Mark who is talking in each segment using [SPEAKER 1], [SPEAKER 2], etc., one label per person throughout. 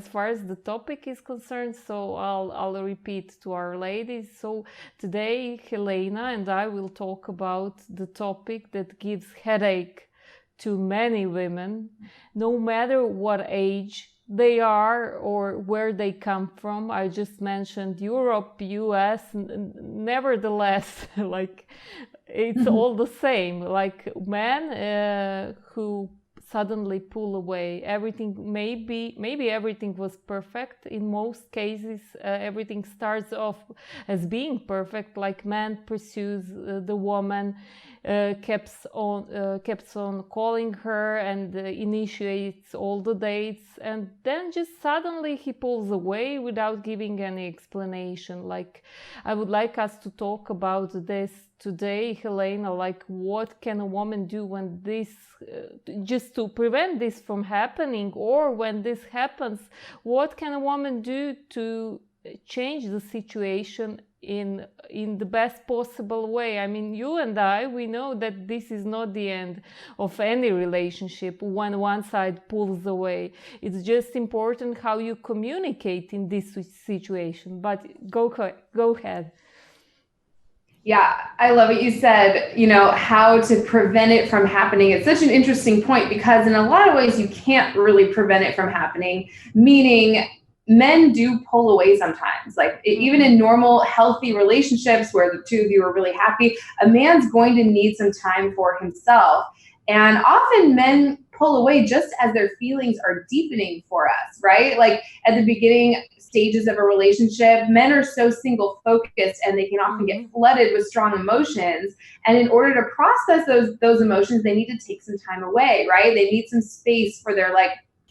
[SPEAKER 1] As far as the topic is concerned, so I'll repeat to our ladies. So today, Helena and I will talk about the topic that gives headache to many women, no matter what age they are or where they come from. I just mentioned Europe, US, nevertheless, like it's all the same. Like men who suddenly pull away everything, maybe everything was perfect in most cases. Everything starts off as being perfect, like man pursues the woman, keeps on calling her and initiates all the dates, and then just suddenly he pulls away without giving any explanation. Like, I would like us to talk about this today, Helena. Like, what can a woman do when this just to prevent this from happening, or when this happens, what can a woman do to change the situation in the best possible way? I mean, you and I, we know that this is not the end of any relationship when one side pulls away. It's just important how you communicate in this situation. But go ahead.
[SPEAKER 2] Yeah, I love what you said, how to prevent it from happening. It's such an interesting point because in a lot of ways you can't really prevent it from happening, meaning men do pull away sometimes. Like even in normal, healthy relationships where the two of you are really happy, a man's going to need some time for himself. And often men pull away just as their feelings are deepening for us, right? Like at the beginning stages of a relationship, men are so single focused and they can often get flooded with strong emotions. And in order to process those emotions, they need to take some time away, right? They need some space for their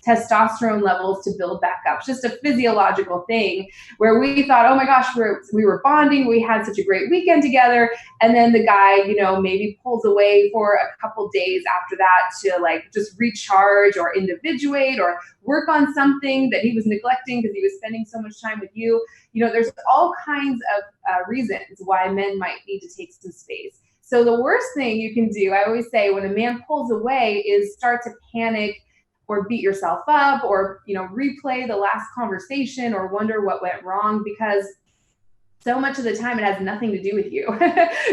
[SPEAKER 2] testosterone levels to build back up. It's just a physiological thing where we thought, oh my gosh, we were bonding, we had such a great weekend together, and then the guy, maybe pulls away for a couple days after that to just recharge or individuate or work on something that he was neglecting because he was spending so much time with you. There's all kinds of reasons why men might need to take some space. So the worst thing you can do, I always say, when a man pulls away is start to panic or beat yourself up or, replay the last conversation or wonder what went wrong, because so much of the time it has nothing to do with you,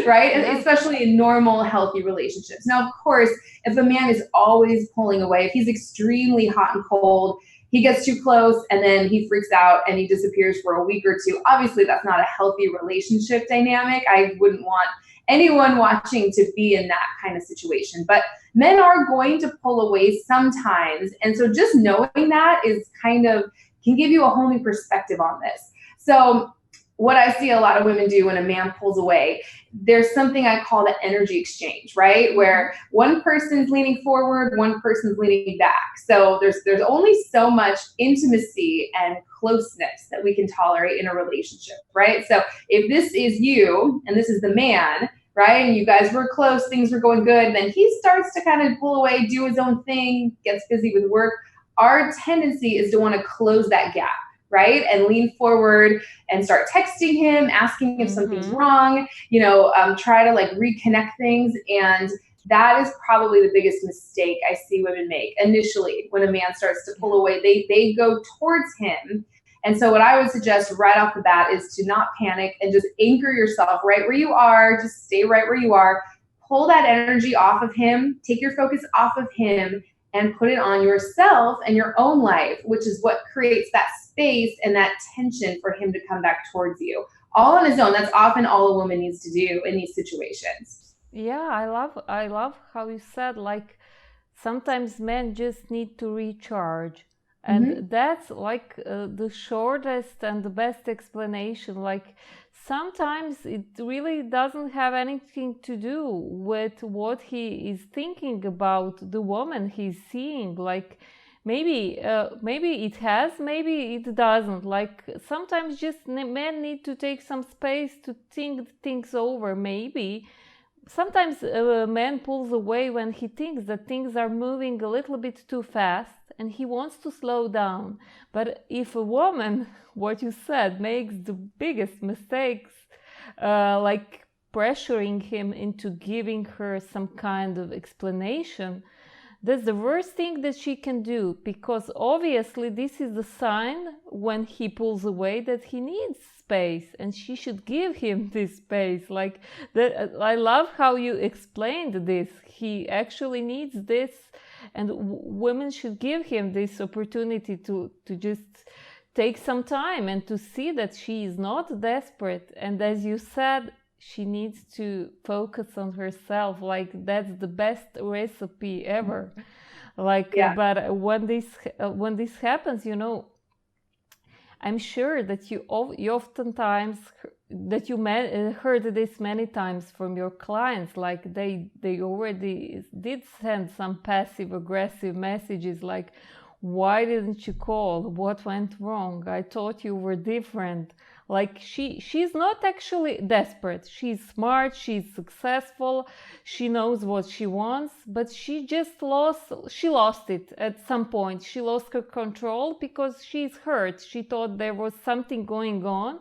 [SPEAKER 2] right? Yeah. Especially in normal, healthy relationships. Now, of course, if a man is always pulling away, if he's extremely hot and cold, he gets too close and then he freaks out and he disappears for a week or two. Obviously, that's not a healthy relationship dynamic. I wouldn't want anyone watching to be in that kind of situation. But men are going to pull away sometimes. And so just knowing that can give you a whole new perspective on this. So what I see a lot of women do when a man pulls away, there's something I call the energy exchange, right? Where one person's leaning forward, one person's leaning back. So there's only so much intimacy and closeness that we can tolerate in a relationship, right? So if this is you and this is the man, right, and you guys were close, things were going good, and then he starts to kind of pull away, do his own thing, gets busy with work, our tendency is to want to close that gap, right? And lean forward and start texting him, asking if something's wrong, try to reconnect things. And that is probably the biggest mistake I see women make initially when a man starts to pull away. They go towards him. And so what I would suggest right off the bat is to not panic and just anchor yourself right where you are. Just stay right where you are. Pull that energy off of him. Take your focus off of him and put it on yourself and your own life, which is what creates that space and that tension for him to come back towards you. All on his own. That's often all a woman needs to do in these situations.
[SPEAKER 1] Yeah, I love how you said, sometimes men just need to recharge. And that's the shortest and the best explanation. Sometimes it really doesn't have anything to do with what he is thinking about the woman he's seeing. Maybe it has, maybe it doesn't. Sometimes just men need to take some space to think things over. Maybe sometimes a man pulls away when he thinks that things are moving a little bit too fast and he wants to slow down. But if a woman, what you said, makes the biggest mistakes, pressuring him into giving her some kind of explanation, That's the worst thing that she can do, because obviously this is the sign when he pulls away that he needs space, and she should give him this space. Like that, I love how you explained this. He actually needs this, and women should give him this opportunity to just take some time and to see that she is not desperate. And as you said, she needs to focus on herself. Like that's the best recipe ever. Like,
[SPEAKER 2] Yeah.
[SPEAKER 1] but when this happens, I'm sure that you oftentimes that you heard this many times from your clients. Like they already did send some passive aggressive messages, like, why didn't you call? What went wrong? I thought you were different. Like she's not actually desperate. She's smart, she's successful, she knows what she wants, but she lost it at some point. She lost her control because she's hurt. She thought there was something going on.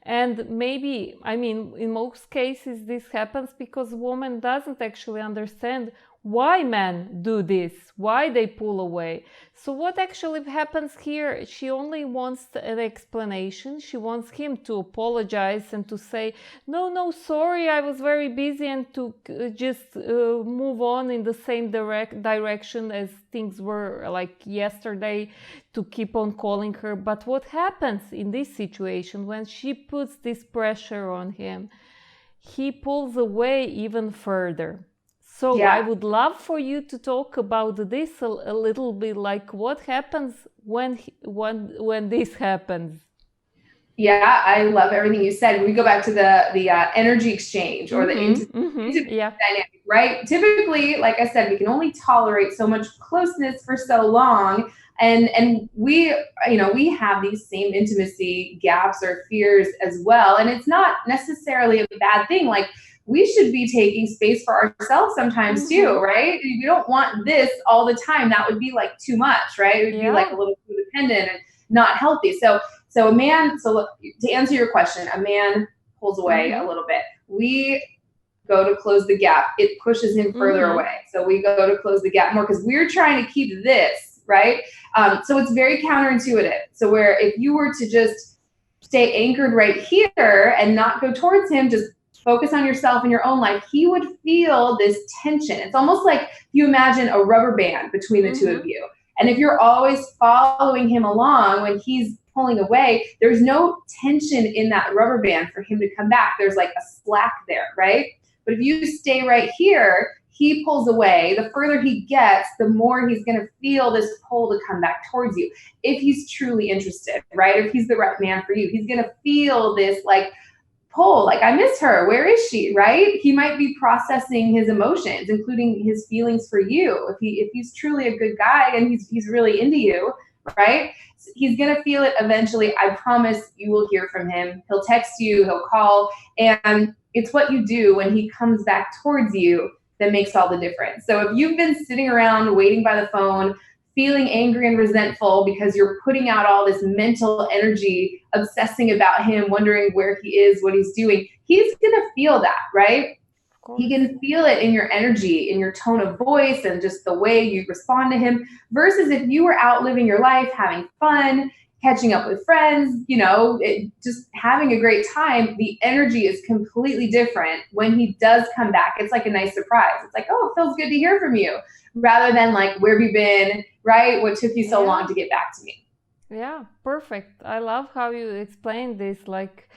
[SPEAKER 1] And maybe, I mean, in most cases this happens because woman doesn't actually understand why men do this, why they pull away. So what actually happens here, she only wants an explanation. She wants him to apologize and to say, no, sorry, I was very busy, and to just move on in the same direction as things were like yesterday, to keep on calling her. But what happens in this situation when she puts this pressure on him? He pulls away even further. So
[SPEAKER 2] Yeah.
[SPEAKER 1] I would love for you to talk about this a little bit, like what happens when this happens.
[SPEAKER 2] Yeah, I love everything you said. We go back to the energy exchange or the intimate dynamic, right? Typically, like I said, we can only tolerate so much closeness for so long, and we have these same intimacy gaps or fears as well, and it's not necessarily a bad thing. Like, we should be taking space for ourselves sometimes too, right? We don't want this all the time. That would be like too much, right? It would be like a little codependent and not healthy. So look, to answer your question, a man pulls away a little bit. We go to close the gap. It pushes him further away. So we go to close the gap more because we're trying to keep this, right? So it's very counterintuitive. So where if you were to just stay anchored right here and not go towards him, just focus on yourself in your own life, he would feel this tension. It's almost like you imagine a rubber band between the two of you. And if you're always following him along when he's pulling away, there's no tension in that rubber band for him to come back. There's like a slack there, right? But if you stay right here, he pulls away. The further he gets, the more he's going to feel this pull to come back towards you. If he's truly interested, right? If he's the right man for you, he's going to feel this like pull, like, I miss her. Where is she, right? He might be processing his emotions, including his feelings for you. If he's truly a good guy and he's really into you, right? He's going to feel it eventually. I promise you will hear from him. He'll text you, he'll call, and it's what you do when he comes back towards you that makes all the difference. So if you've been sitting around waiting by the phone, feeling angry and resentful because you're putting out all this mental energy, obsessing about him, wondering where he is, what he's doing, he's going to feel that, right? He can feel it in your energy, in your tone of voice, and just the way you respond to him, versus if you were out living your life, having fun, catching up with friends, just having a great time. The energy is completely different when he does come back. It's like a nice surprise. It's like, oh, it feels good to hear from you, rather than like, where have you been, right? What took you so long to get back to me?
[SPEAKER 1] Yeah, perfect. I love how you explained this, like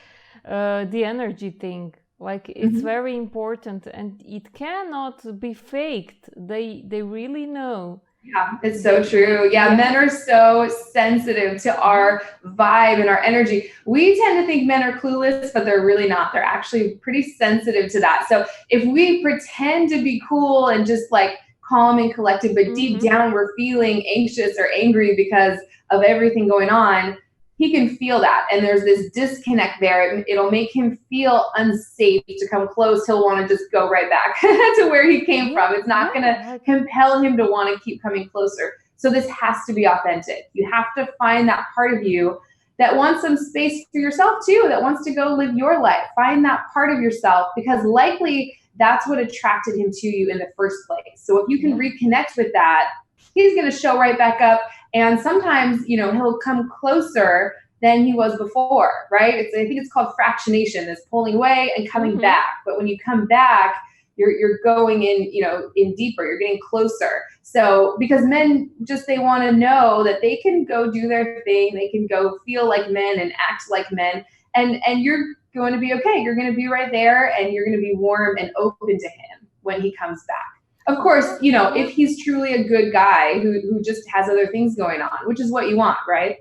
[SPEAKER 1] the energy thing. Like, it's very important, and it cannot be faked. They really know.
[SPEAKER 2] Yeah, it's so true. Yeah, men are so sensitive to our vibe and our energy. We tend to think men are clueless, but they're really not. They're actually pretty sensitive to that. So if we pretend to be cool and just like calm and collected, but deep down we're feeling anxious or angry because of everything going on, he can feel that. And there's this disconnect there. It'll make him feel unsafe to come close. He'll want to just go right back to where he came from. It's not going to compel him to want to keep coming closer. So this has to be authentic. You have to find that part of you that wants some space for yourself too, that wants to go live your life. Find that part of yourself, because likely that's what attracted him to you in the first place. So if you can
[SPEAKER 1] Yeah.
[SPEAKER 2] reconnect with that, he's going to show right back up. And sometimes, he'll come closer than he was before, right? I think it's called fractionation, this pulling away and coming
[SPEAKER 1] Mm-hmm.
[SPEAKER 2] back. But when you come back, you're going in, in deeper, you're getting closer. So because men they want to know that they can go do their thing, they can go feel like men and act like men, and you're going to be okay. You're going to be right there, and you're going to be warm and open to him when he comes back. Of course, if he's truly a good guy who just has other things going on, which is what you want, right?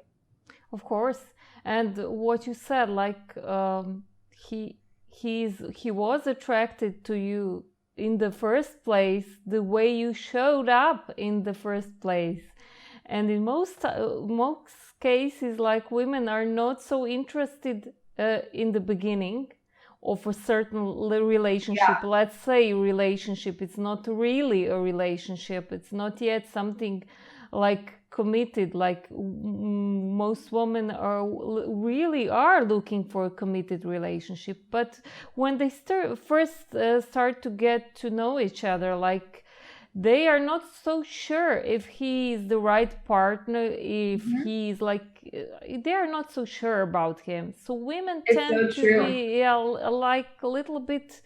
[SPEAKER 1] Of course. And what you said, like he was attracted to you in the first place, the way you showed up in the first place. And in most cases, like, women are not so interested in the beginning of a certain relationship.
[SPEAKER 2] Yeah.
[SPEAKER 1] Let's say relationship, it's not really a relationship, it's not yet something like committed. Like, most women are looking for a committed relationship, but when they first start to get to know each other, like, they are not so sure if he is the right partner, if he's like, they are not so sure about him. So women tend to be like a little bit,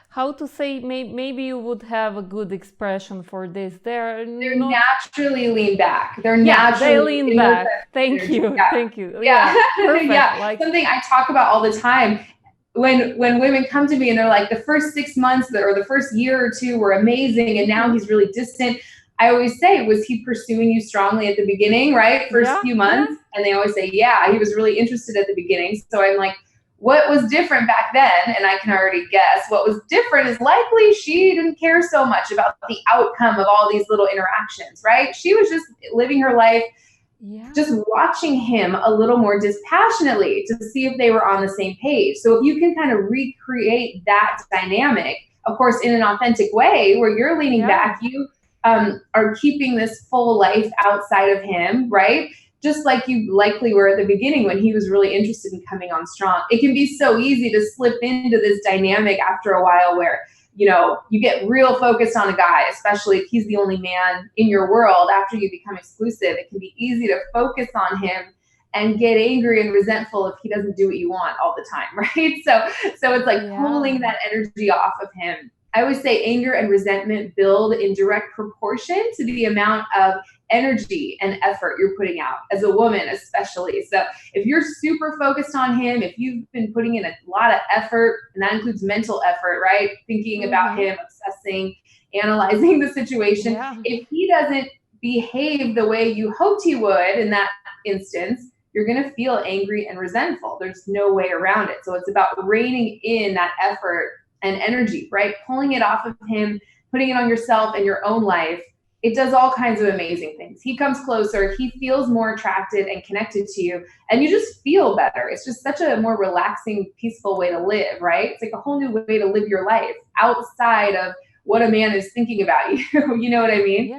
[SPEAKER 1] how to say, maybe you would have a good expression for this. They're not
[SPEAKER 2] naturally lean back. They're
[SPEAKER 1] they lean back. Thank you.
[SPEAKER 2] Yeah.
[SPEAKER 1] Perfect.
[SPEAKER 2] Yeah.
[SPEAKER 1] Like,
[SPEAKER 2] something I talk about all the time. When women come to me and they're like, the first 6 months or the first year or two were amazing, and now he's really distant, I always say, was he pursuing you strongly at the beginning, right? First few months? Yeah. And they always say, yeah, he was really interested at the beginning. So I'm like, what was different back then? And I can already guess what was different is likely she didn't care so much about the outcome of all these little interactions, right? She was just living her life, just watching him a little more dispassionately to see if they were on the same page. So if you can kind of recreate that dynamic, of course, in an authentic way, where you're leaning back, you are keeping this full life outside of him, right? Just like you likely were at the beginning when he was really interested in coming on strong. It can be so easy to slip into this dynamic after a while where, you get real focused on a guy, especially if he's the only man in your world after you become exclusive. It can be easy to focus on him and get angry and resentful if he doesn't do what you want all the time, right? So it's like pulling that energy off of him. I always say anger and resentment build in direct proportion to the amount of energy and effort you're putting out as a woman, especially. So if you're super focused on him, if you've been putting in a lot of effort, and that includes mental effort, right? Thinking about him, obsessing, analyzing the situation. If he doesn't behave the way you hoped he would in that instance, you're going to feel angry and resentful. There's no way around it. So it's about reining in that effort and energy, right? Pulling it off of him, putting it on yourself and your own life. It does all kinds of amazing things. He comes closer, he feels more attracted and connected to you, and you just feel better. It's just such a more relaxing, peaceful way to live, right? It's like a whole new way to live your life outside of what a man is thinking about you. You know what I mean?